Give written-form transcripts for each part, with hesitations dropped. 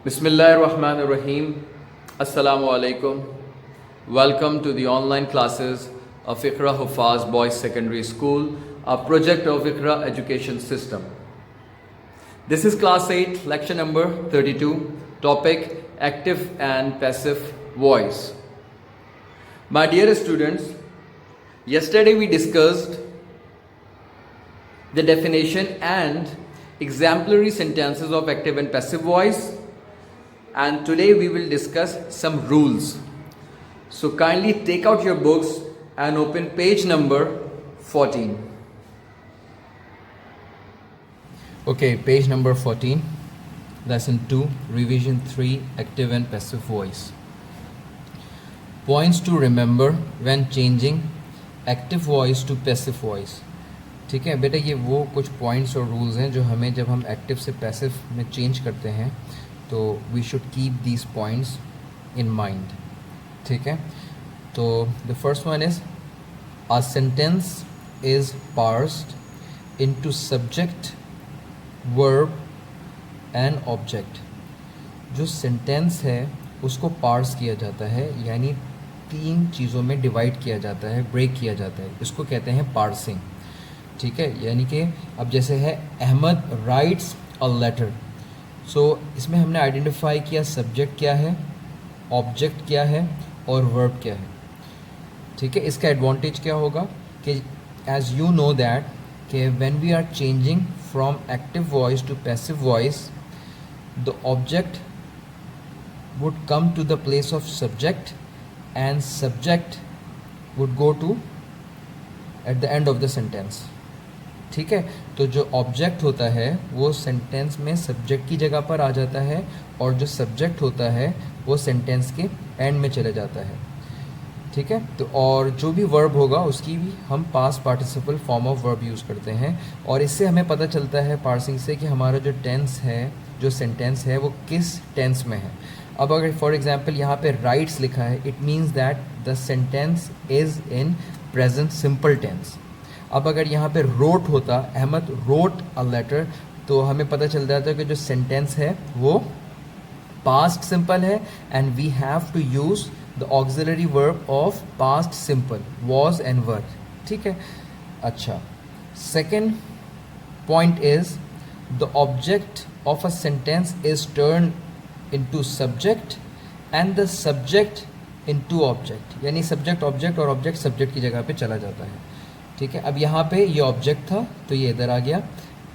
Bismillahirrahmanirrahim. Assalamu alaikum. Welcome to the online classes of Iqra Hufaz Boys Secondary School, a project of Iqra Education System. This is class 8, lecture number 32, topic active and passive voice. My dear students, yesterday we discussed the definition and exemplary sentences of active and passive voice, and today we will discuss some rules. So kindly take out your books and open page number 14. Okay, page number 14, lesson 2, revision 3, active and passive voice. Points to remember when changing active voice to passive voice. ठीक है बेटा, ये वो कुछ points और rules हैं जो हमें जब हम एक्टिव से पैसिव में चेंज करते हैं तो we should keep these points in mind. ठीक है, तो the first one is a sentence is parsed into subject, verb and object. जो सेंटेंस है उसको पार्स किया जाता है, यानी 3 चीज़ों में डिवाइड किया जाता है, ब्रेक किया जाता है. इसको कहते हैं पार्सिंग. ठीक है, यानी कि अब जैसे है अहमद राइट्स अ लेटर. सो इसमें हमने आइडेंटिफाई किया सब्जेक्ट क्या है, ऑब्जेक्ट क्या है और वर्ब क्या है. ठीक है, इसका एडवांटेज क्या होगा कि एज यू नो दैट कि when we are changing from active voice to passive voice, the object would come to the place of subject and subject would go to at the end of the sentence. ठीक है, तो जो object होता है वो sentence में subject की जगह पर आ जाता है और जो सब्जेक्ट होता है वो सेंटेंस के एंड में चले जाता है. ठीक है, तो और जो भी वर्ब होगा उसकी भी हम past participle form of verb use करते हैं, और इससे हमें पता चलता है पार्सिंग से कि हमारा जो टेंस है, जो सेंटेंस है वो किस टेंस में है. अब अगर फॉर एग्जांपल यहाँ पे राइट्स लिखा है, it means that the sentence is in present simple tense. अब अगर यहाँ पे रोट होता, अहमद रोट अ लेटर, तो हमें पता चल जाता है कि जो सेंटेंस है वो पास्ट सिंपल है and we have to use the auxiliary verb of past simple, was and were. ठीक है, अच्छा. Second point is the object of a sentence is turn into subject and the subject into object, यानी subject object और object subject की जगह पे चला जाता है. ठीक है, अब यहाँ पे ये ऑब्जेक्ट था तो ये इधर आ गया.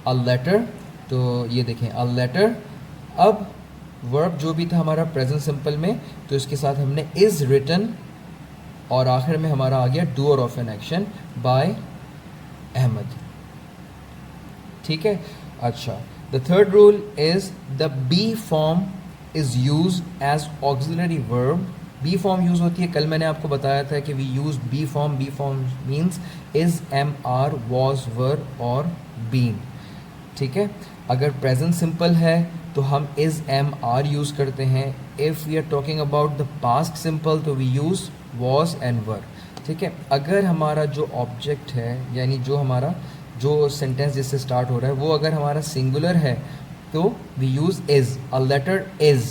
अ लेटर, तो ये देखें अ लेटर. अब वर्ब जो भी था हमारा प्रेजेंट सिंपल में, तो इसके साथ हमने इज रिटन और आखिर में हमारा आ गया doer of an action by Ahmed. ठीक है, अच्छा. The third rule is the be form is used as auxiliary verb. Be form use होती है, कल मैंने आपको बताया था कि we use be form. Be form means is, am, are, was, were और बीन. ठीक है, अगर प्रेजेंट सिंपल है तो हम इज, एम, आर यूज़ करते हैं. If we are talking about the past simple तो we use was and were. ठीक है, अगर हमारा जो ऑब्जेक्ट है, यानी जो हमारा जो सेंटेंस जिससे स्टार्ट हो रहा है वो अगर हमारा सिंगुलर है तो we use is, a letter is.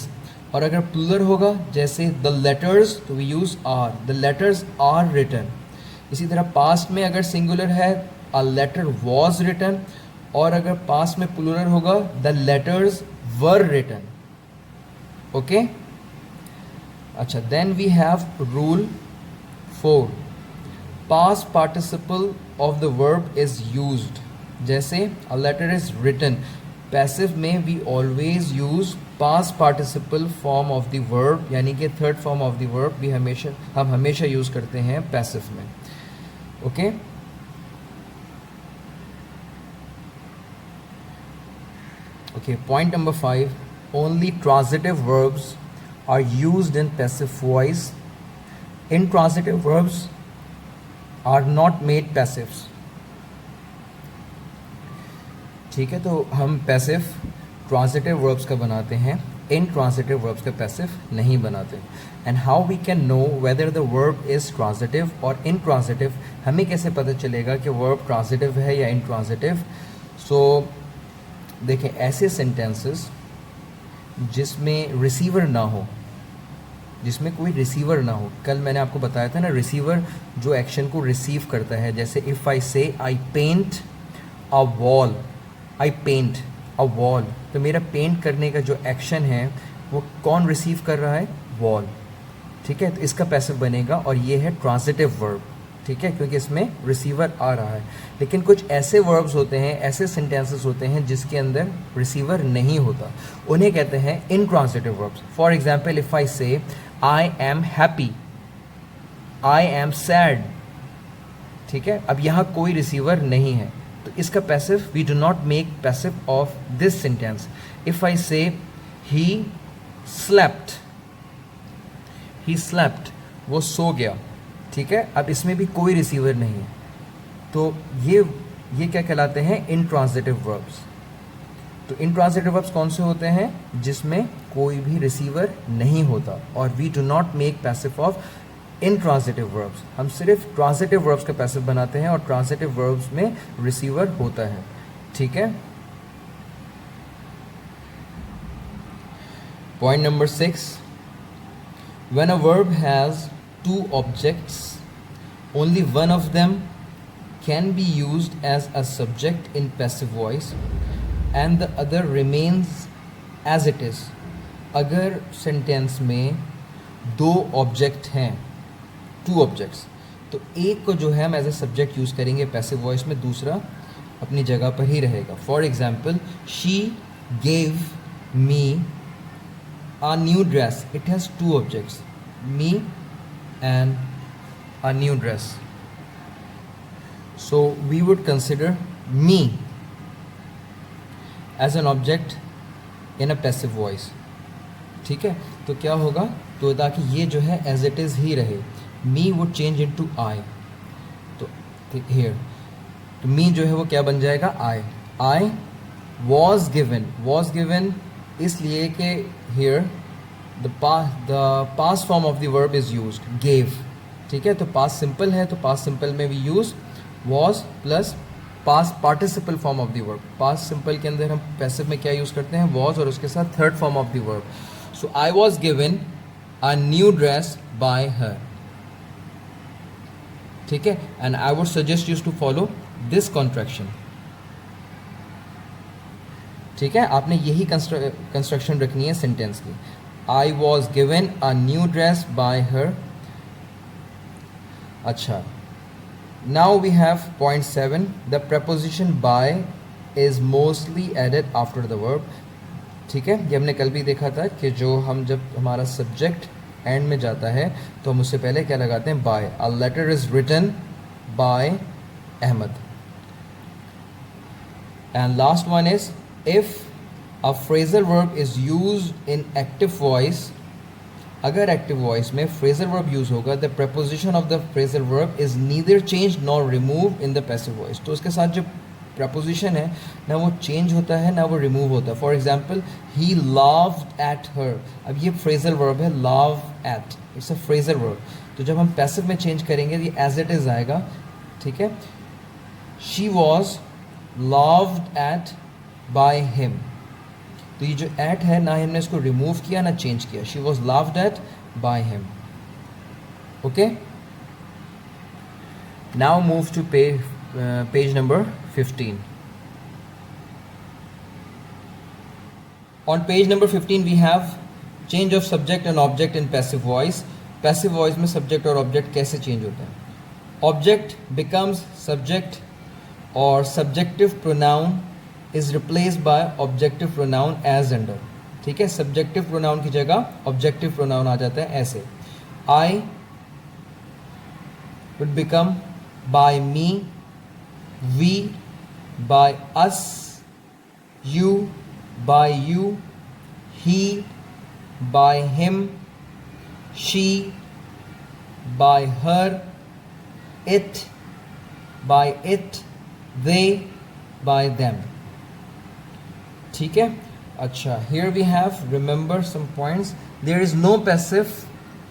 और अगर प्लूरल होगा जैसे द लेटर्स तो we use are, the letters are written. इसी तरह पास्ट में अगर सिंगुलर है अ लेटर वॉज रिटन, और अगर पास्ट में प्लूरल होगा the letters were written. Okay, अच्छा. Then we have rule 4, past participle of the verb is used. जैसे a letter is written, passive में we always use past participle form of the verb, यानी कि third form of the verb भी हम हमेशा use करते हैं passive में. Okay, okay. Point number 5, only transitive verbs are used in passive voice. Intransitive verbs are not made passives. ठीक है, तो हम पैसिव ट्रांजिटिव वर्ब्स का बनाते हैं, इन ट्रांजिटिव वर्ब्स का पैसिव नहीं बनाते. And how we can know whether the verb is transitive और इन ट्रांजिटिव, हमें कैसे पता चलेगा कि वर्ब ट्रांजिटिव है या इन ट्रांजिटिव. सो देखें, ऐसे सेंटेंसेस जिसमें रिसीवर ना हो, जिसमें कोई रिसीवर ना हो। कल मैंने आपको बताया था ना, रिसीवर जो एक्शन को रिसीव करता है, जैसे if I say I paint a wall, I paint a wall, तो मेरा पेंट करने का जो एक्शन है वो कौन रिसीव कर रहा है? वॉल। ठीक है, तो इसका पैसिव बनेगा और ये है ट्रांजिटिव वर्ब। ठीक है, क्योंकि इसमें रिसीवर आ रहा है। लेकिन कुछ ऐसे वर्ब्स होते हैं, ऐसे सेंटेंसेस होते हैं जिसके अंदर रिसीवर नहीं होता, उन्हें कहते हैं intransitive verbs. For example, if I say I am happy, I am sad, ठीक है, अब यहाँ कोई रिसीवर नहीं है, तो इसका passive, we do not make passive of this sentence. If I say he slept, he slept, वो सो गया, ठीक है, अब इसमें भी कोई रिसीवर नहीं है, तो ये क्या कहलाते हैं? Intransitive verbs. तो इनट्रांजिटिव वर्ब्स कौन से होते हैं? जिसमें कोई भी रिसीवर नहीं होता, और we do not make passive of intransitive verbs. हम सिर्फ ट्रांजिटिव वर्ब्स का पैसिव बनाते हैं और ट्रांजिटिव वर्ब्स में रिसीवर होता है। ठीक है, point number 6, when a verb has two objects, only one of them can be used as a subject in passive voice and the other remains as it is. अगर sentence में दो object हैं, two objects, तो एक को जो है हम एज ए सब्जेक्ट यूज़ करेंगे पैसिव वॉइस में, दूसरा अपनी जगह पर ही रहेगा। For example, she gave me a new dress, it has two objects, me and a new dress, so we would consider me as an object in a passive voice। ठीक है, तो क्या होगा? तो ताकि ये जो है as it is ही रहे, me would change into I, तो here तो me जो है वो क्या बन जाएगा? I was given इसलिए कि here the past form of the verb is used, gave। ठीक है, तो past simple है, तो past simple में we use was plus past participle form of the verb। past simple के अंदर हम passive में क्या यूज़ करते हैं? was, और उसके साथ third form of the verb। so I was given a new dress by her। ठीक है, and I would suggest you to follow this contraction। ठीक है, आपने यही कंस्ट्रक्शन रखनी है सेंटेंस की। I was given a new dress by her। अच्छा, now we have point 7, the preposition by is mostly added after the verb। ठीक है, ये हमने कल भी देखा था कि जो हम जब हमारा सब्जेक्ट एंड में जाता है तो हम उससे पहले क्या लगाते हैं? by। a letter is written by Ahmed। and last one is if a phrasal verb is used in active voice। अगर एक्टिव वॉइस में phrasal verb यूज होगा, the preposition of the phrasal verb is neither changed nor removed in the passive voice। तो उसके साथ जो preposition है ना वो चेंज होता है ना वो रिमूव होता है। For example, he laughed at her, अब ये phrasal verb है, laugh at, it's a phrasal verb। तो जब हम पैसिव में चेंज करेंगे ये as it is आएगा। ठीक है, she was laughed at by him, तो ये जो at है ना हमने इसको रिमूव किया ना चेंज किया, she was laughed at by him। Okay, now move to page number 15। on page number 15 we have change of subject and object in passive voice। passive voice में subject और object कैसे change होते हैं? object becomes subject और subjective pronoun is replaced by objective pronoun as under। ठीक है, subjective pronoun की जगह objective pronoun आ जाता है ऐसे। I would become by me, we by us, you by you, he by him, she by her, it by it, they by them। ठीक है, अच्छा, here we have remember some points, there is no passive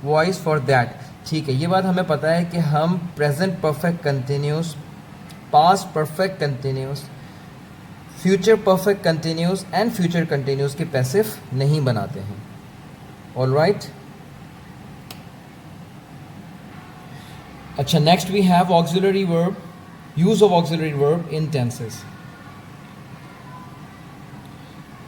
voice for that। ठीक है, ये बात हमें पता है कि हम present perfect continuous, past perfect continuous, future perfect continuous and future continuous के पैसिव नहीं बनाते हैं. ऑलराइट. अच्छा, next we have auxiliary verb, use of auxiliary verb in tenses.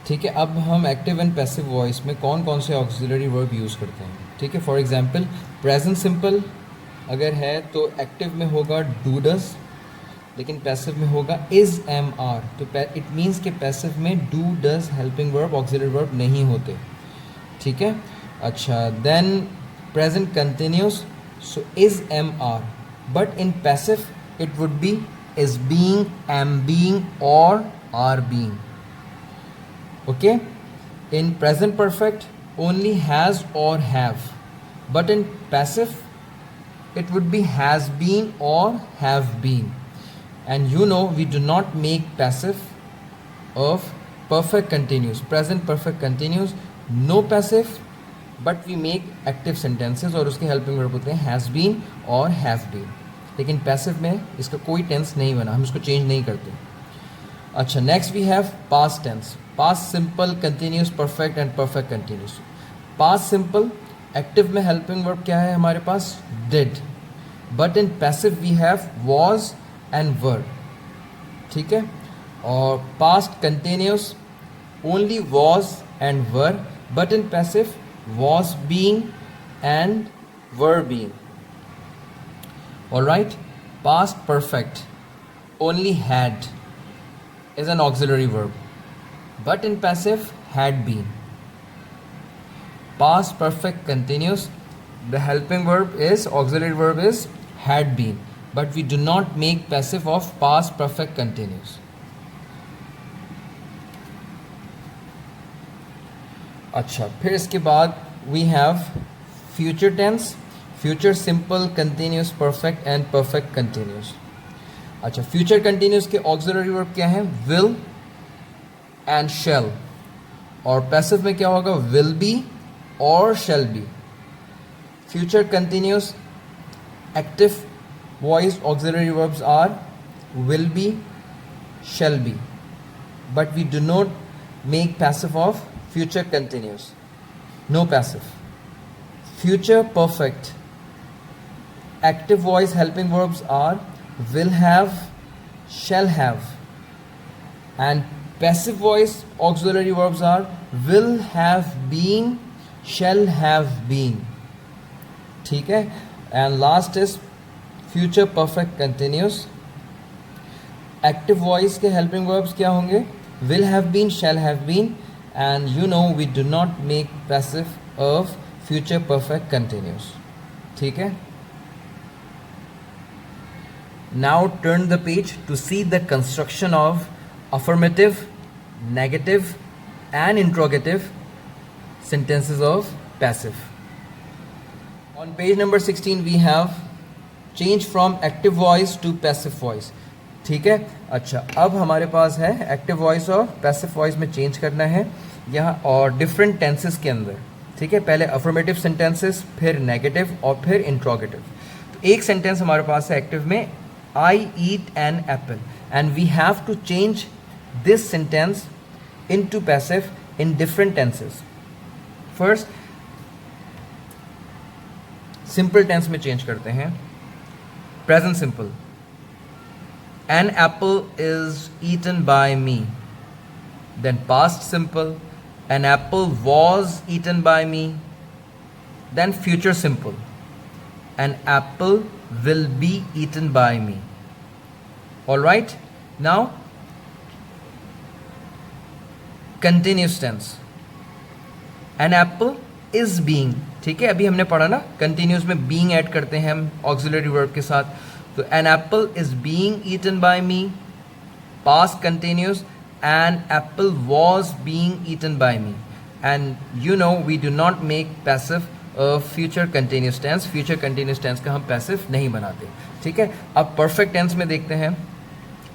ठीक है, अब हम एक्टिव एंड पैसिव वॉइस में कौन कौन से ऑक्सिलरी वर्ब यूज़ करते हैं. ठीक है, फॉर एग्जांपल प्रेजेंट सिंपल अगर है तो एक्टिव में होगा डू डज, लेकिन पैसिव में होगा इज एम आर. तो इट मीन्स कि पैसिव में do does helping verb auxiliary verb नहीं होते. ठीक है. अच्छा, then present continuous, so is am are, but in passive it would be is being, am being, or are being. Okay. In present perfect only has or have, but in passive it would be has been or have been. And you know we do not make passive of perfect continuous, present perfect continuous, no passive, but we make active sentences और उसके helping verb होते हैं has been or have been. लेकिन passive में इसका कोई tense नहीं बना, हम इसको चेंज नहीं करते. अच्छा, next we have past tense, past simple, continuous, perfect and perfect continuous. Past simple active में हेल्पिंग वर्ब क्या है हमारे पास, did, but in passive we have was and were. ठीक है. और past continuous only was and were, but in passive was being and were being. Alright, past perfect only had is an auxiliary verb, but in passive had been. Past perfect continuous, the helping verb is auxiliary verb is had been, but we do not make passive of past perfect continuous. अच्छा, फिर इसके बाद we have future tense, future simple, continuous, perfect and perfect continuous. अच्छा, future continuous के auxiliary verb क्या है, will and shall. और passive में क्या होगा, विल बी और shall be. Future continuous active voice auxiliary verbs are will be, shall be, but we do not make passive of future continuous, no passive. Future perfect active voice helping verbs are will have, shall have, and passive voice auxiliary verbs are will have been, shall have been. ठीक है. And last is future perfect continuous. Active voice के helping verbs क्या होंगे, will have been, shall have been, and you know we do not make passive of future perfect continuous. ठीक है. Now turn the page to see the construction of affirmative, negative and interrogative sentences of passive. On page number 16 we have change from active voice to passive voice. ठीक है. अच्छा, अब हमारे पास है active voice और passive voice में change करना है यहाँ और डिफरेंट टेंसेस के अंदर. ठीक है. पहले अफर्मेटिव सेंटेंसेस, फिर नेगेटिव और फिर इंट्रोगेटिव. तो एक सेंटेंस हमारे पास है एक्टिव में, I eat an apple, and we have to change this sentence into passive in different tenses. First, simple tense में change करते हैं. Present simple, an apple is eaten by me. Then past simple, an apple was eaten by me. Then future simple, an apple will be eaten by me. All right. Now continuous tense, an apple is being. ठीक है, अभी हमने पढ़ा ना, continuous में being add करते हैं हम ऑक्सिलरी वर्ब के साथ. तो an apple is being eaten by me. Past continuous, an apple was being eaten by me. And you know we do not make passive future continuous tense. Future continuous tense का हम passive नहीं बनाते. ठीक है. अब perfect tense में देखते हैं.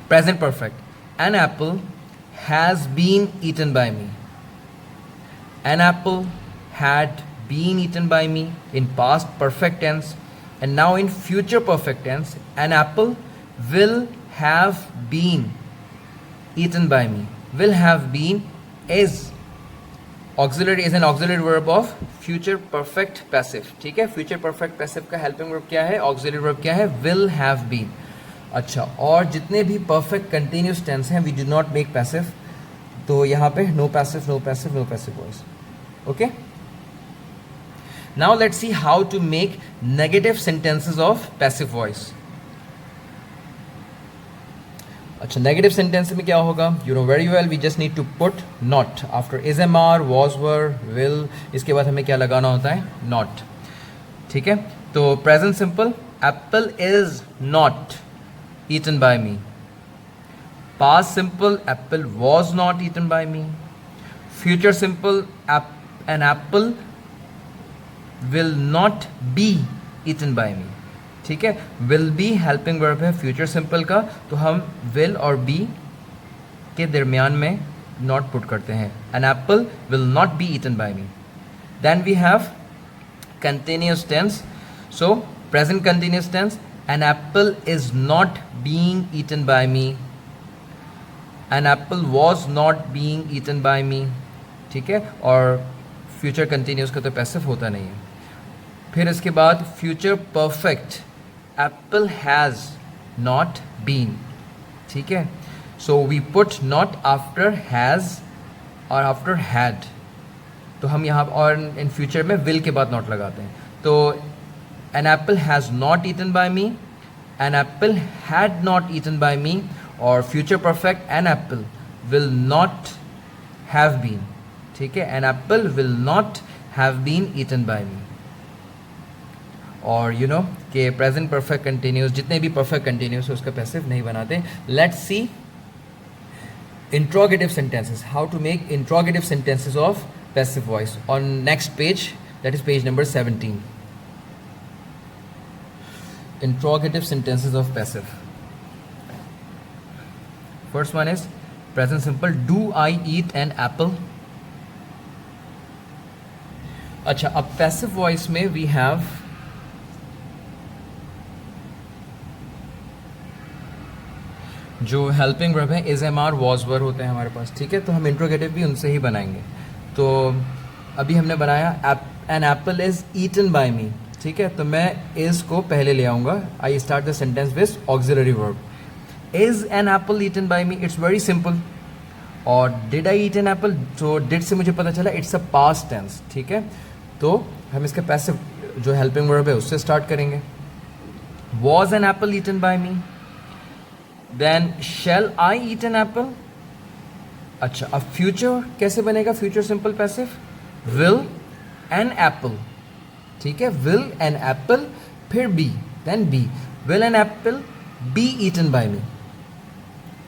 Present perfect, an apple has been eaten by me. An apple had been eaten by me in past perfect tense. And now in future perfect tense, an apple will have been eaten by me. Will have been is auxiliary is an auxiliary verb of future perfect passive. ठीक है, future perfect passive का helping verb क्या है, auxiliary verb क्या है, will have been. अच्छा, और जितने भी परफेक्ट कंटिन्यूस टेंस हैं we do not make passive, तो यहाँ पे no passive no passive no passive voice. Okay, now let's see how to make negative sentences of passive voice. अच्छा, नेगेटिव सेंटेंस में क्या होगा, you know very well, we just need to put not after is am are, was were, will, इसके बाद हमें क्या लगाना होता है, नॉट. ठीक है, तो present simple, apple is not eaten by me. Past simple, apple was not eaten by me. Future simple, an apple will not be eaten by me. ठीक है, विल बी हेल्पिंग वर्ब है future simple का, तो हम will और B के दरमियान में नॉट पुट करते हैं. An apple will not be eaten by me. Then we have continuous tense. So present continuous tense, an apple is not being eaten by me. An apple was not being eaten by me. ठीक है, और future continuous का तो passive होता नहीं है. फिर इसके बाद future perfect, apple has not been. ठीक है, so we put not after has और आफ्टर हैड, तो हम यहाँ और इन फ्यूचर में विल के बाद नॉट लगाते हैं. तो an apple has not eaten by me, an apple had not eaten by me, और future perfect, an apple will not have been. ठीक है, an apple will not have been eaten by me. और you know कि present perfect continuous, जितने भी perfect continuous है उसका passive नहीं बनाते. Let's see interrogative sentences, how to make interrogative sentences of passive voice on next page, that is page number 17. Interrogative sentences of passive. First one is present simple, do I eat an apple. अच्छा, अब passive voice में we have जो helping verb है is am are was were होते हैं हमारे पास. ठीक है, तो हम इंट्रोगेटिव भी उनसे ही बनाएंगे. तो अभी हमने बनाया an apple is eaten by me. ठीक है, तो मैं इज को पहले ले आऊँगा. I start the sentence with auxiliary verb. Is an apple eaten by me, it's very simple. और did I eat an apple, तो डिड से मुझे पता चला इट्स अ पास्ट टेंस. ठीक है, तो हम इसका पैसिव जो हेल्पिंग वर्ब है उससे स्टार्ट करेंगे. Was an apple eaten by me. Then shall I eat an apple. अच्छा, अब फ्यूचर कैसे बनेगा, future simple passive, will an apple. ठीक है, विल एन एप्पल, फिर be, then be, will an apple be eaten by me.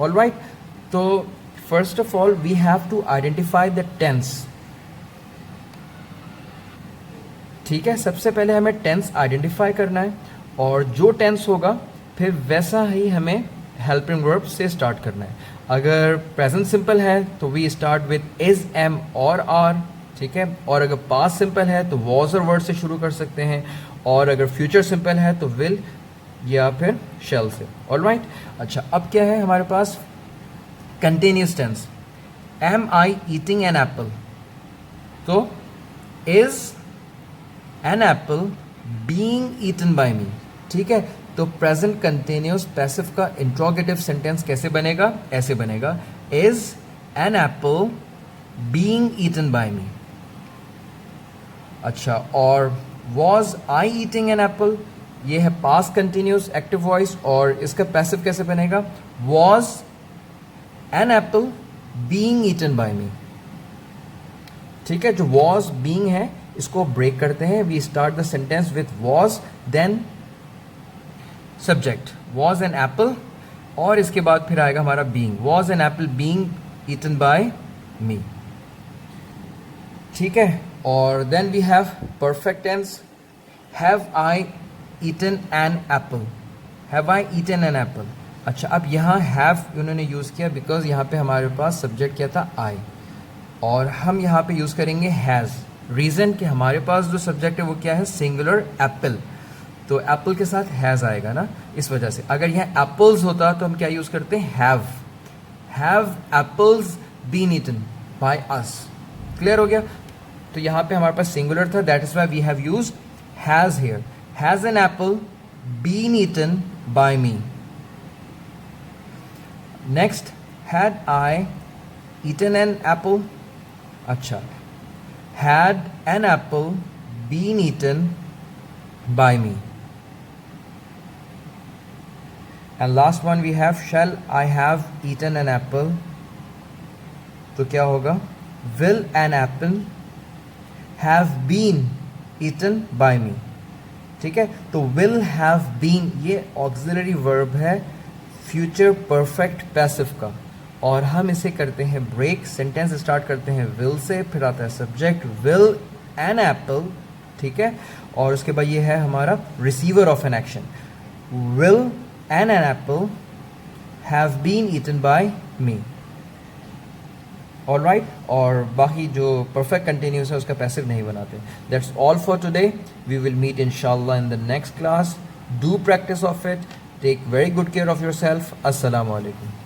All right, तो first of all we have to identify the tense. ठीक है, सबसे पहले हमें टेंस आइडेंटिफाई करना है, और जो टेंस होगा फिर वैसा ही हमें हेल्पिंग वर्ब से स्टार्ट करना है. अगर प्रेजेंट सिंपल है तो we start with is, am और आर. ठीक है, और अगर पास्ट सिंपल है तो वॉज और वर्ड से शुरू कर सकते हैं, और अगर फ्यूचर सिंपल है तो विल या फिर शेल से. ऑलराइट, अच्छा, अब क्या है हमारे पास continuous tense. Am I eating an apple, तो is an apple being eaten by me. ठीक है, तो प्रेजेंट कंटिन्यूस पैसिव का इंट्रोगेटिव सेंटेंस कैसे बनेगा, ऐसे बनेगा, is an apple being eaten by me. अच्छा, और was I eating an apple, ये है पास्ट कंटिन्यूस एक्टिव वॉइस, और इसका पैसिव कैसे बनेगा, was an apple being eaten by me. ठीक है, जो वॉज बीइंग है इसको ब्रेक करते हैं. We start the sentence with was, then subject was an apple, और इसके बाद फिर आएगा हमारा being, was an apple being eaten by me. ठीक है, और then we have perfect tense, have I eaten an apple, have I eaten an apple. अच्छा, अब यहाँ हैव उन्होंने यूज़ किया बिकॉज यहाँ पे हमारे पास सब्जेक्ट क्या था, आई, और हम यहाँ पे यूज़ करेंगे हैज़. रीज़न कि हमारे पास जो सब्जेक्ट है वो क्या है, सिंगुलर एप्पल, तो एप्पल के साथ हैज़ आएगा ना, इस वजह से. अगर यहाँ एप्पल्स होता तो हम क्या यूज़ करते हैं, have apples been eaten by us. Clear हो गया? तो यहाँ पे हमारे पास सिंगुलर था, that is why we have used has here. Has an apple been eaten by me. Next, had I eaten an apple? अच्छा, had an apple been eaten by me? And last one we have, shall I have eaten an apple? तो क्या होगा? Will an apple have been eaten by me? ठीक है, तो will have been ये auxiliary verb है future perfect passive का, और हम इसे करते हैं ब्रेक। सेंटेंस स्टार्ट करते हैं विल से, फिर आता है सब्जेक्ट विल एन एप्पल, ठीक है, और उसके बाद ये है हमारा receiver of an action, will an apple have been eaten by me. Alright, और बाकी जो परफेक्ट कंटिन्यूस है उसका पैसिव नहीं बनाते। That's all for today, we will meet इंशाल्लाह in the next class. Do practice of it, take very good care of yourself. अस्सलाम वालेकुम।